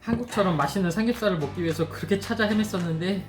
한국처럼 맛있는 삼겹살을 먹기 위해서 그렇게 찾아 헤맸었는데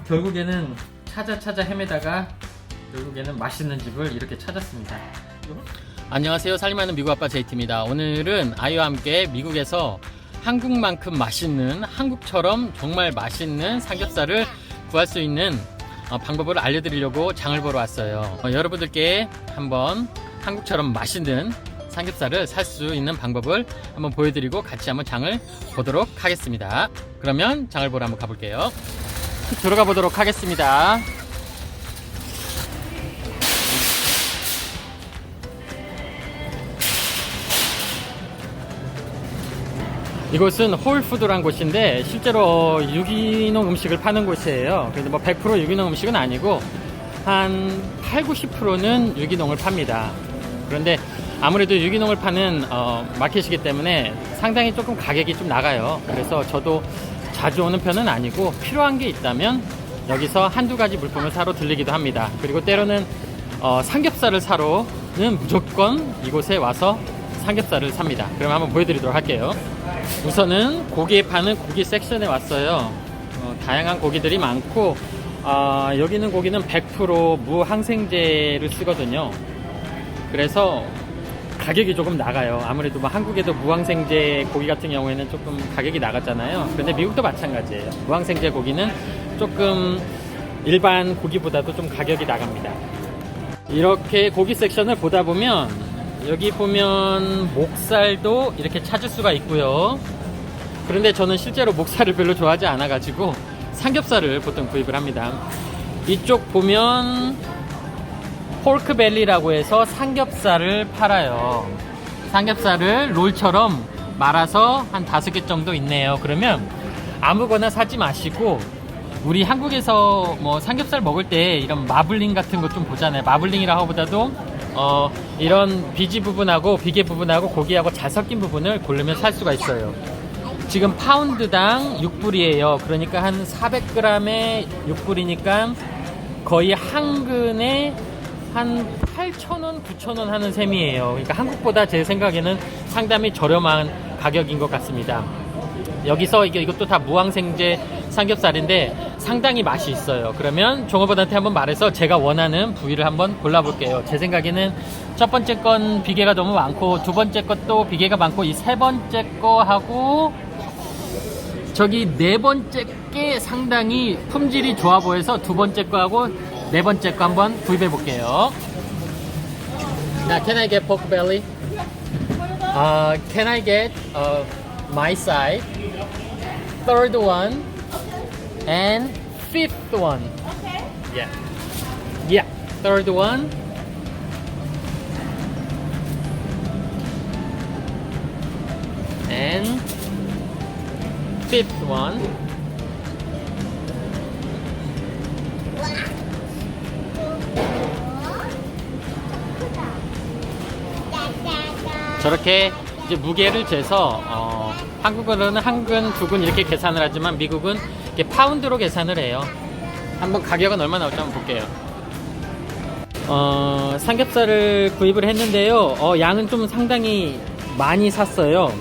결국에는 찾아 헤매다가 결국에는 맛있는 집을 이렇게 찾았습니다. 안녕하세요. 살림하는 미국 아빠 JT입니다. 오늘은 아이와 함께 미국에서 한국만큼 맛있는, 한국처럼 정말 맛있는 삼겹살을 구할 수 있는 방법을 알려드리려고 장을 보러 왔어요. 여러분들께 한번 한국처럼 맛있는 삼겹살을 살 수 있는 방법을 한번 보여드리고 같이 한번 장을 보도록 하겠습니다. 그러면 장을 보러 한번 가볼게요. 들어가 보도록 하겠습니다. 이곳은 홀푸드란 곳인데 실제로 유기농 음식을 파는 곳이에요. 그래서 뭐 100% 유기농 음식은 아니고 한 8, 90%는 유기농을 팝니다. 그런데 아무래도 유기농을 파는 마켓이기 때문에 상당히 조금 가격이 좀 나가요. 그래서 저도 자주 오는 편은 아니고 필요한 게 있다면 여기서 한두 가지 물품을 사러 들리기도 합니다. 그리고 때로는 삼겹살을 사러는 무조건 이곳에 와서 삼겹살을 삽니다. 그럼 한번 보여드리도록 할게요. 우선은 고기 파는 고기 섹션에 왔어요. 다양한 고기들이 많고 여기 있는 고기는 100% 무항생제를 쓰거든요. 그래서 가격이 조금 나가요. 아무래도 뭐 한국에도 무항생제 고기 같은 경우에는 조금 가격이 나갔잖아요. 근데 미국도 마찬가지예요. 무항생제 고기는 조금 일반 고기보다도 좀 가격이 나갑니다. 이렇게 고기 섹션을 보다 보면 여기 보면 목살도 이렇게 찾을 수가 있고요. 그런데 저는 실제로 목살을 별로 좋아하지 않아 가지고 삼겹살을 보통 구입을 합니다. 이쪽 보면 포크벨리라고 해서 삼겹살을 팔아요. 삼겹살을 롤처럼 말아서 한 5개 정도 있네요. 그러면 아무거나 사지 마시고 우리 한국에서 뭐 삼겹살 먹을 때 이런 마블링 같은 거 좀 보잖아요. 마블링이라고 보다도 이런 비지 부분하고 비계 부분하고 고기하고 잘 섞인 부분을 고르면 살 수가 있어요. 지금 파운드당 6불이에요. 그러니까 한 400g에 6불이니까 거의 한 근에 한 8,000원, 9,000원 하는 셈이에요. 그러니까 한국보다 제 생각에는 상당히 저렴한 가격인 것 같습니다. 여기서 이것도 다 무항생제 삼겹살인데 상당히 맛이 있어요. 그러면 종업원한테 한번 말해서 제가 원하는 부위를 한번 골라볼게요. 제 생각에는 첫 번째 건 비계가 너무 많고 두 번째 것도 비계가 많고 이 세 번째 거하고 저기 네 번째 게 상당히 품질이 좋아 보여서 두 번째 거하고 네 번째 거 한번 구입해 볼게요. Now, can I get pork belly? Can I get my side, third one, and fifth one? Okay. Yeah. Yeah. Third one. And fifth one. 저렇게 이제 무게를 재서 한국어로는 한 근, 두 근 이렇게 계산을 하지만 미국은 이렇게 파운드로 계산을 해요. 한번 가격은 얼마 나올지 한번 볼게요. 삼겹살을 구입을 했는데요. 양은 좀 상당히 많이 샀어요.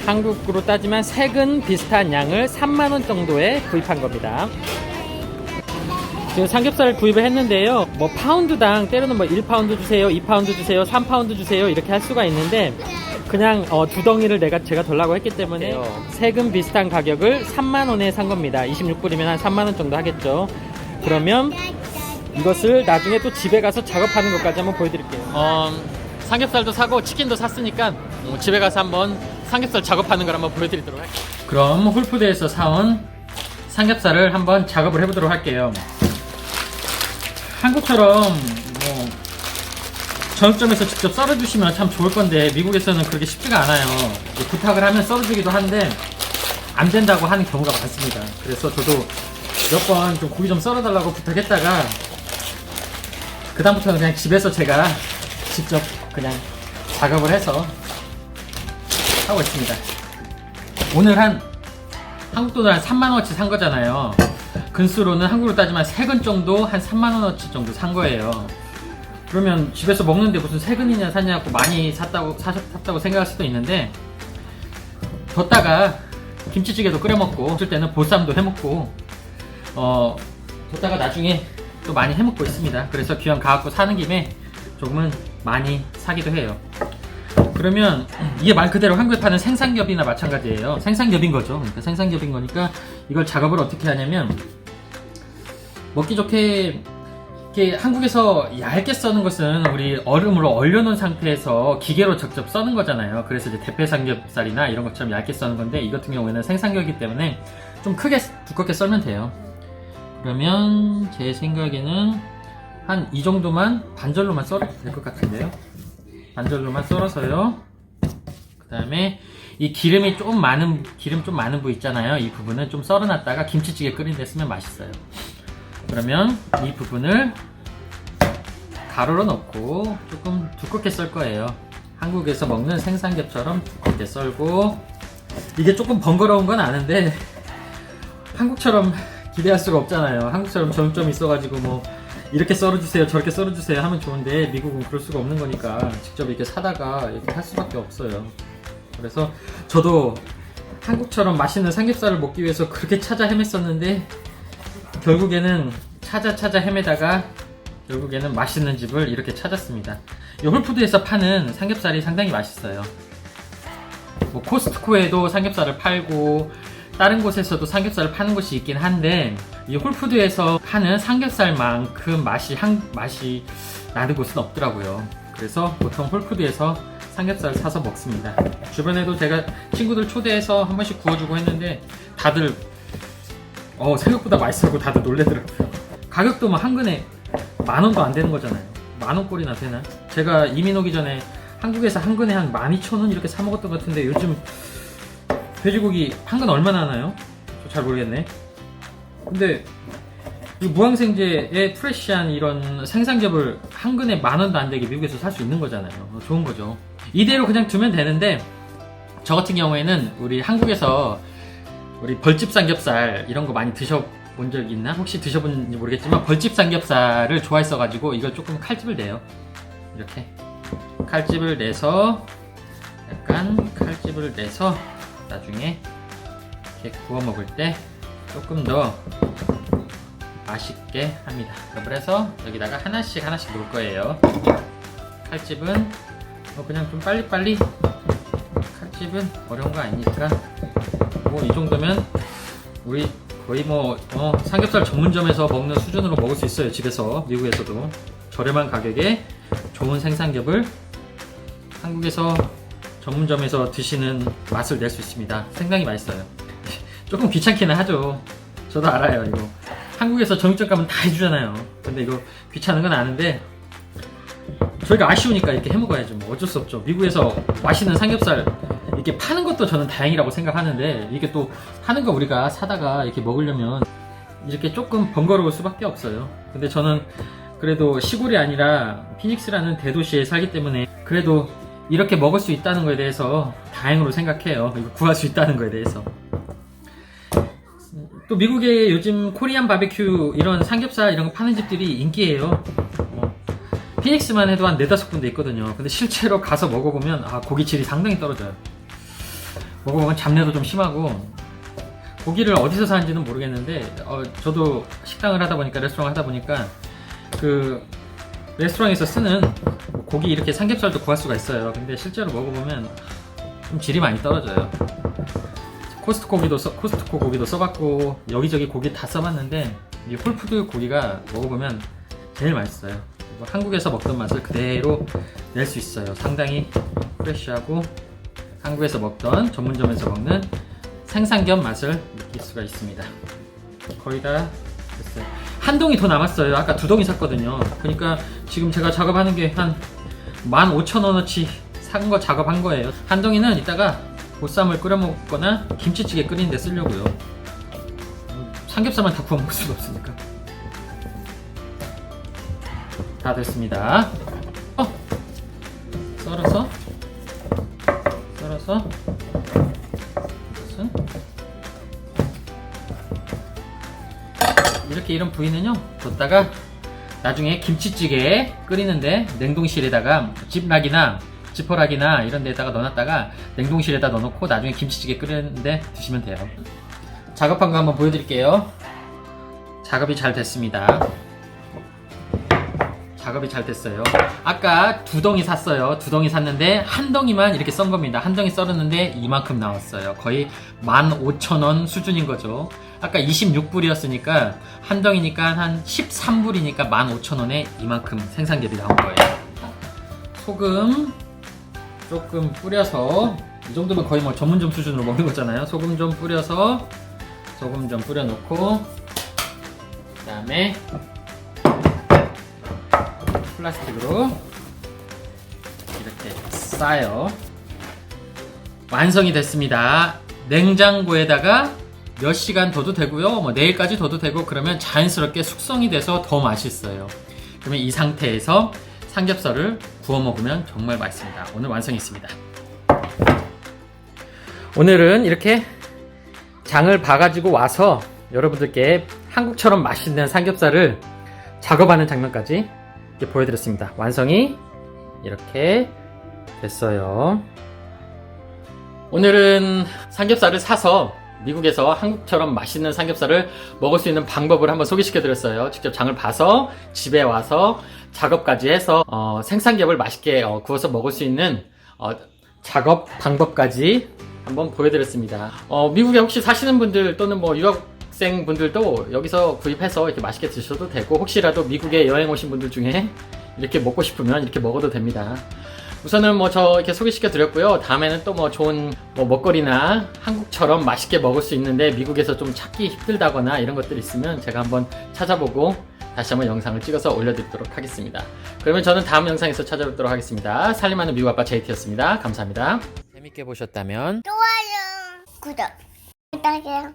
한국으로 따지면 3근 비슷한 양을 3만원 정도에 구입한 겁니다. 지금 삼겹살을 구입을 했는데요. 뭐 파운드당 때로는 뭐 1파운드 주세요, 2파운드 주세요, 3파운드 주세요 이렇게 할 수가 있는데 그냥 두 덩이를 제가 달라고 했기 때문에 세금 비슷한 가격을 3만원에 산 겁니다. 26불이면 한 3만원 정도 하겠죠. 그러면 이것을 나중에 또 집에 가서 작업하는 것까지 한번 보여드릴게요. 삼겹살도 사고 치킨도 샀으니까 집에 가서 한번 삼겹살 작업하는 걸 한번 보여드리도록 할게요. 그럼 홀푸드에서 사온 삼겹살을 한번 작업을 해보도록 할게요. 한국처럼 뭐 정육점에서 직접 썰어주시면 참 좋을 건데 미국에서는 그렇게 쉽지가 않아요. 부탁을 하면 썰어주기도 하는데 안 된다고 하는 경우가 많습니다. 그래서 저도 몇 번 좀 고기 좀 썰어달라고 부탁했다가 그 다음부터는 그냥 집에서 제가 직접 그냥 작업을 해서 하고 있습니다. 오늘 한국 돈으로 한 3만원어치 산 거잖아요. 근수로는 한국으로 따지면 3근 정도 한 3만원어치 정도 산 거예요. 그러면 집에서 먹는데 무슨 3근이나 샀냐고 많이 샀다고 생각할 수도 있는데 뒀다가 김치찌개도 끓여 먹고, 어쩔 때는 보쌈도 해 먹고, 뒀다가 나중에 또 많이 해 먹고 있습니다. 그래서 귀한 가갖고 사는 김에 조금은 많이 사기도 해요. 그러면 이게 말 그대로 한국에 파는 생삼겹이나 마찬가지예요. 생삼겹인 거죠. 그러니까 생삼겹인 거니까 이걸 작업을 어떻게 하냐면, 먹기 좋게 이렇게 한국에서 얇게 써는 것은 우리 얼음으로 얼려놓은 상태에서 기계로 직접 써는 거잖아요. 그래서 이제 대패 삼겹살이나 이런 것처럼 얇게 써는 건데, 이 같은 경우에는 생삼겹이기 때문에 좀 크게 두껍게 썰면 돼요. 그러면 제 생각에는 한 이 정도만 반절로만 썰어도 될 것 같은데요. 반절로만 썰어서요. 그 다음에 이 기름 좀 많은 부위 있잖아요. 이 부분은 좀 썰어놨다가 김치찌개 끓인 데 쓰면 맛있어요. 그러면 이 부분을 가루로 넣고 조금 두껍게 썰 거예요. 한국에서 먹는 생삼겹처럼 두껍게 썰고, 이게 조금 번거로운 건 아는데 한국처럼 기대할 수가 없잖아요. 한국처럼 정점이 있어가지고 뭐 이렇게 썰어주세요 저렇게 썰어주세요 하면 좋은데, 미국은 그럴 수가 없는 거니까 직접 이렇게 사다가 이렇게 할 수밖에 없어요. 그래서 저도 한국처럼 맛있는 삼겹살을 먹기 위해서 그렇게 찾아 헤맸었는데, 결국에는 찾아 헤매다가 결국에는 맛있는 집을 이렇게 찾았습니다. 이 홀푸드에서 파는 삼겹살이 상당히 맛있어요. 뭐 코스트코에도 삼겹살을 팔고 다른 곳에서도 삼겹살을 파는 곳이 있긴 한데, 이 홀푸드에서 파는 삼겹살만큼 맛이 나는 곳은 없더라고요. 그래서 보통 홀푸드에서 삼겹살을 사서 먹습니다. 주변에도 제가 친구들 초대해서 한 번씩 구워주고 했는데 다들 생각보다 맛있다고 다들 놀래더라고요. 가격도 뭐 한 근에 10,000원도 안 되는 거잖아요. 10,000원 꼴이나 되나? 제가 이민 오기 전에 한국에서 한 근에 한 12,000원 이렇게 사 먹었던 것 같은데, 요즘 돼지고기 한 근 얼마나 하나요? 저 잘 모르겠네. 근데 이 무항생제의 프레시한 이런 생삼겹을 한 근에 10,000원도 안 되게 미국에서 살 수 있는 거잖아요. 좋은 거죠. 이대로 그냥 두면 되는데, 저 같은 경우에는 우리 한국에서 우리 벌집 삼겹살 이런 거 많이 드셔본 적 있나? 혹시 드셔본지 모르겠지만 벌집 삼겹살을 좋아했어가지고 이걸 조금 칼집을 내요. 이렇게 칼집을 내서 나중에 이렇게 구워 먹을 때 조금 더 맛있게 합니다. 그래서 여기다가 하나씩 놓을 거예요. 칼집은 그냥 좀 빨리빨리, 칼집은 어려운 거 아니니까 뭐 이 정도면 우리 거의 삼겹살 전문점에서 먹는 수준으로 먹을 수 있어요. 집에서. 미국에서도 저렴한 가격에 좋은 생삼겹을 한국에서 전문점에서 드시는 맛을 낼 수 있습니다. 상당히 맛있어요. 조금 귀찮기는 하죠. 저도 알아요. 이거 한국에서 정육점 가면 다 해주잖아요. 근데 이거 귀찮은 건 아는데, 저희가 아쉬우니까 이렇게 해 먹어야죠. 뭐 어쩔 수 없죠. 미국에서 맛있는 삼겹살 이렇게 파는 것도 저는 다행이라고 생각하는데, 이게 또 파는 거 우리가 사다가 이렇게 먹으려면 이렇게 조금 번거로울 수밖에 없어요. 근데 저는 그래도 시골이 아니라 피닉스라는 대도시에 살기 때문에 그래도 이렇게 먹을 수 있다는 거에 대해서 다행으로 생각해요. 이거 구할 수 있다는 거에 대해서. 또 미국에 요즘 코리안 바베큐 이런 삼겹살 이런 거 파는 집들이 인기예요. 피닉스만 해도 한 4-5군데 있거든요. 근데 실제로 가서 먹어보면 고기 질이 상당히 떨어져요. 먹어보면 잡내도 좀 심하고, 고기를 어디서 사는지는 모르겠는데 저도 식당을 하다 보니까, 레스토랑 하다 보니까 그 레스토랑에서 쓰는 고기 이렇게 삼겹살도 구할 수가 있어요. 근데 실제로 먹어보면 좀 질이 많이 떨어져요. 코스트코 고기도 써봤고 여기저기 고기 다 써봤는데, 이 홀푸드 고기가 먹어보면 제일 맛있어요. 한국에서 먹던 맛을 그대로 낼 수 있어요. 상당히 프레쉬하고 한국에서 먹던 전문점에서 먹는 생삼겹 맛을 느낄 수가 있습니다. 거의 다 됐어요. 한 동이 더 남았어요. 아까 2동이 샀거든요. 그러니까 지금 제가 작업하는 게 한 15,000원어치 산 거 작업한 거예요. 한 동이는 이따가 보쌈을 끓여 먹거나 김치찌개 끓이는 데 쓰려고요. 삼겹살만 다 구워 먹을 수는 없으니까. 다 됐습니다. 썰어서 이것은 이렇게 이런 부위는요 뒀다가 나중에 김치찌개 끓이는데 냉동실에다가 짚락이나 지퍼락이나 이런 데다가 넣어놨다가 냉동실에다 넣어놓고 나중에 김치찌개 끓이는데 드시면 돼요. 작업한 거 한번 보여드릴게요. 작업이 잘 됐습니다. 작업이 잘 됐어요. 아까 2덩이 샀어요. 2덩이 샀는데 한 덩이만 이렇게 썬 겁니다. 한 덩이 썰었는데 이만큼 나왔어요. 거의 15,000원 수준인 거죠. 아까 26불이었으니까 한 덩이니까 한 13불이니까 15,000원에 이만큼 생산겹이 나온 거예요. 소금 조금 뿌려서, 이 정도면 거의 뭐 전문점 수준으로 먹는 거잖아요. 소금 좀 뿌려서, 소금 좀 뿌려놓고, 그 다음에 플라스틱으로 이렇게 싸요. 완성이 됐습니다. 냉장고에다가 몇 시간 둬도 되고요. 뭐 내일까지 둬도 되고, 그러면 자연스럽게 숙성이 돼서 더 맛있어요. 그러면 이 상태에서 삼겹살을 구워 먹으면 정말 맛있습니다. 오늘 완성했습니다. 오늘은 이렇게 장을 봐가지고 와서 여러분들께 한국처럼 맛있는 삼겹살을 작업하는 장면까지 이렇게 보여드렸습니다. 완성이 이렇게 됐어요. 오늘은 삼겹살을 사서 미국에서 한국처럼 맛있는 삼겹살을 먹을 수 있는 방법을 한번 소개시켜드렸어요. 직접 장을 봐서 집에 와서 작업까지 해서 생삼겹을 맛있게 구워서 먹을 수 있는 작업 방법까지 한번 보여드렸습니다. 미국에 혹시 사시는 분들 또는 뭐 유학생 분들도 여기서 구입해서 이렇게 맛있게 드셔도 되고, 혹시라도 미국에 여행 오신 분들 중에 이렇게 먹고 싶으면 이렇게 먹어도 됩니다. 우선은 뭐 저 이렇게 소개시켜 드렸고요. 다음에는 또 뭐 좋은 뭐 먹거리나 한국처럼 맛있게 먹을 수 있는데 미국에서 좀 찾기 힘들다거나 이런 것들 있으면 제가 한번 찾아보고 다시 한번 영상을 찍어서 올려드리도록 하겠습니다. 그러면 저는 다음 영상에서 찾아뵙도록 하겠습니다. 살림하는 미국 아빠 JT였습니다. 감사합니다. 재밌게 보셨다면 좋아요, 구독 부탁해요.